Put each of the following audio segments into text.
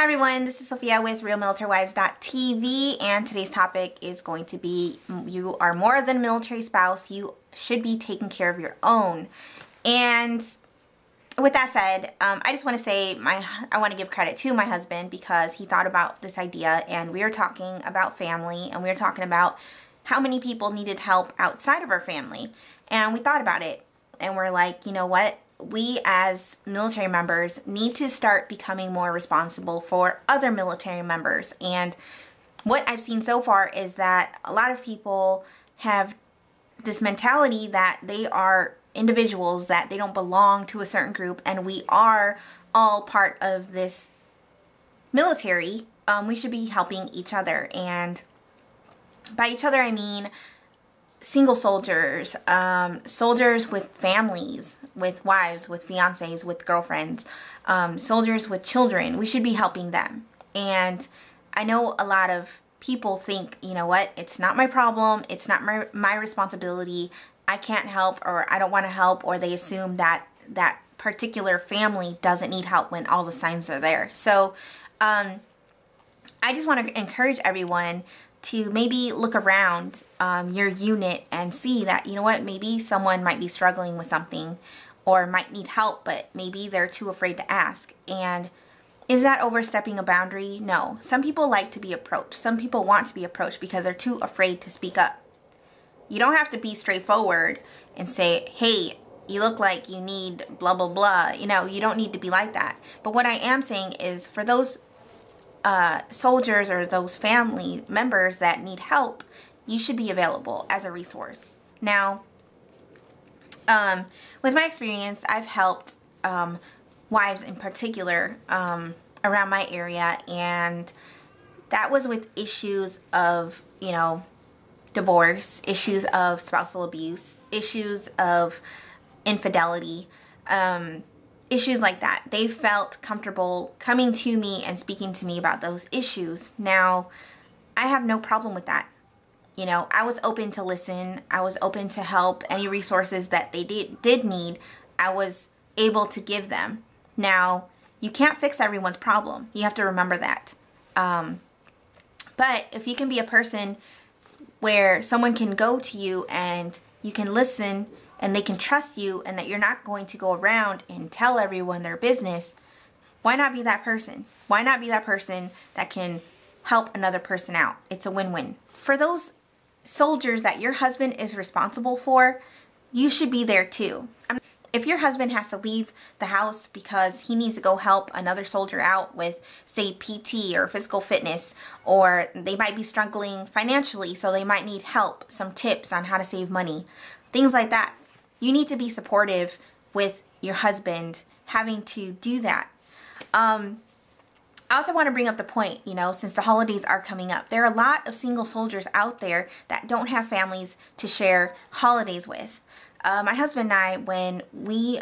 everyone, this is Sophia with RealMilitaryWives.tv, and today's topic is going to be you are more than a military spouse, you should be taking care of your own. And with that said, I just want to say I want to give credit to my husband because he thought about this idea, and we were talking about family, and we were talking about how many people needed help outside of our family. And we thought about it, and we're like, you know what? We as military members need to start becoming more responsible for other military members. And what I've seen so far is that a lot of people have this mentality that they are individuals, that they don't belong to a certain group, and we are all part of this military. We should be helping each other, and by each other I mean single soldiers, soldiers with families, with wives, with fiancés, with girlfriends, soldiers with children. We should be helping them. And I know a lot of people think, you know what, it's not my problem, it's not my responsibility, I can't help, or I don't want to help, or they assume that that particular family doesn't need help when all the signs are there. So I just want to encourage everyone to maybe look around your unit and see that, you know what, maybe someone might be struggling with something or might need help, but maybe they're too afraid to ask. And is that overstepping a boundary? No. Some people like to be approached. Some people want to be approached because they're too afraid to speak up. You don't have to be straightforward and say, hey, you look like you need blah, blah, blah. You know, you don't need to be like that. But what I am saying is for those soldiers or those family members that need help, you should be available as a resource. Now, with my experience, I've helped wives in particular around my area, and that was with issues of, you know, divorce, issues of spousal abuse, issues of infidelity, issues like that. They felt comfortable coming to me and speaking to me about those issues. Now, I have no problem with that. You know, I was open to listen. I was open to help. Any resources that they did need, I was able to give them. Now, you can't fix everyone's problem. You have to remember that. But if you can be a person where someone can go to you and you can listen and they can trust you, and that you're not going to go around and tell everyone their business, why not be that person? Why not be that person that can help another person out? It's a win-win. For those soldiers that your husband is responsible for, you should be there too. If your husband has to leave the house because he needs to go help another soldier out with, say, PT or physical fitness, or they might be struggling financially, so they might need help, some tips on how to save money, things like that, you need to be supportive with your husband having to do that. I also want to bring up the point, you know, since the holidays are coming up, there are a lot of single soldiers out there that don't have families to share holidays with. My husband and I, when we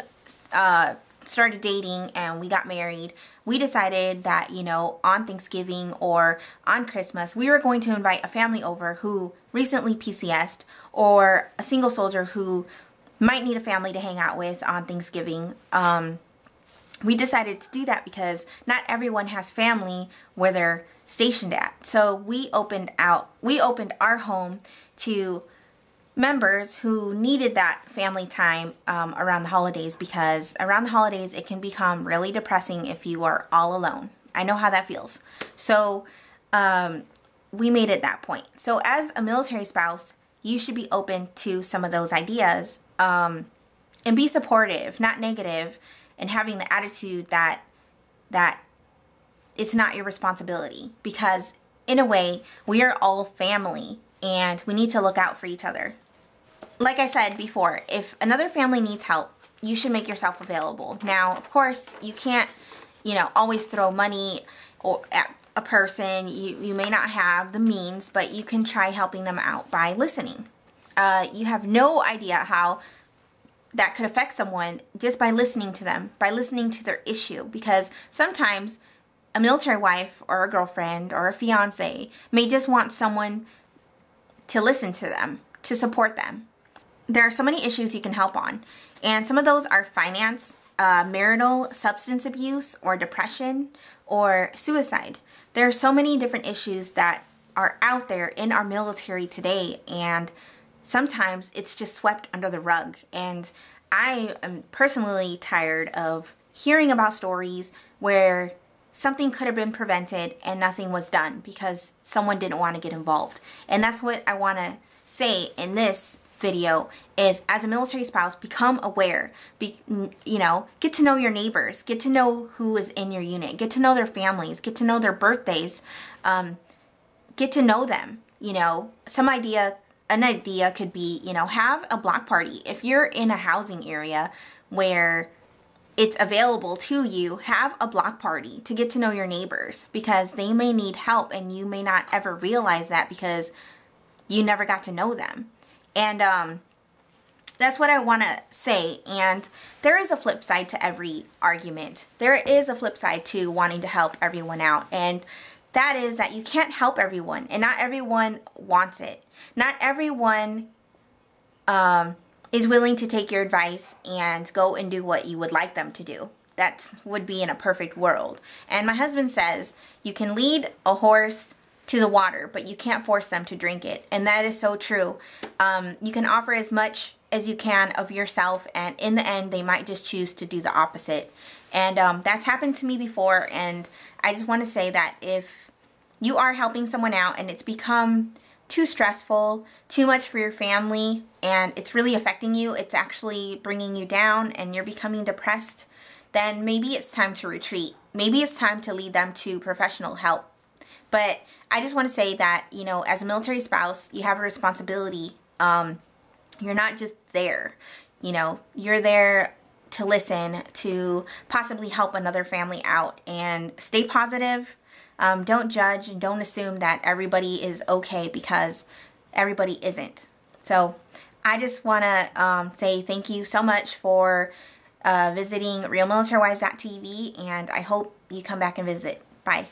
started dating and we got married, we decided that, you know, on Thanksgiving or on Christmas, we were going to invite a family over who recently PCS'd, or a single soldier who might need a family to hang out with on Thanksgiving. We decided to do that because not everyone has family where they're stationed at. So we opened our home to members who needed that family time around the holidays, because around the holidays it can become really depressing if you are all alone. I know how that feels. So we made it that point. So as a military spouse, you should be open to some of those ideas, and be supportive, not negative, and having the attitude that it's not your responsibility, because in a way we are all family and we need to look out for each other. Like I said before, if another family needs help, you should make yourself available. Now, of course, you can't, you know, always throw money at a person. You may not have the means, but you can try helping them out by listening. You have no idea how that could affect someone just by listening to them, by listening to their issue, because sometimes a military wife or a girlfriend or a fiance may just want someone to listen to them, to support them. There are so many issues you can help on, and some of those are finance, marital substance abuse or depression or suicide. There are so many different issues that are out there in our military today, and sometimes it's just swept under the rug. And I am personally tired of hearing about stories where something could have been prevented and nothing was done because someone didn't want to get involved. And that's what I want to say in this video is, as a military spouse, become aware. Get to know your neighbors, get to know who is in your unit, get to know their families, get to know their birthdays, get to know them. An idea could be, have a block party. If you're in a housing area where it's available to you, have a block party to get to know your neighbors, because they may need help and you may not ever realize that because you never got to know them. And that's what I want to say. And there is a flip side to every argument. There is a flip side to wanting to help everyone out. And that is that you can't help everyone, and not everyone wants it. Not everyone is willing to take your advice and go and do what you would like them to do. That would be in a perfect world. And my husband says you can lead a horse to the water, but you can't force them to drink it. And that is so true. You can offer as much as you can of yourself, and in the end they might just choose to do the opposite. And that's happened to me before. And I just want to say that if you are helping someone out and it's become too stressful, too much for your family, and it's really affecting you, it's actually bringing you down and you're becoming depressed, then maybe it's time to retreat. Maybe it's time to lead them to professional help. But I just want to say that, as a military spouse, you have a responsibility. You're not just there. You're there to listen, to possibly help another family out, and stay positive. Don't judge and don't assume that everybody is okay, because everybody isn't. So I just want to say thank you so much for visiting RealMilitaryWives.tv, and I hope you come back and visit. Bye.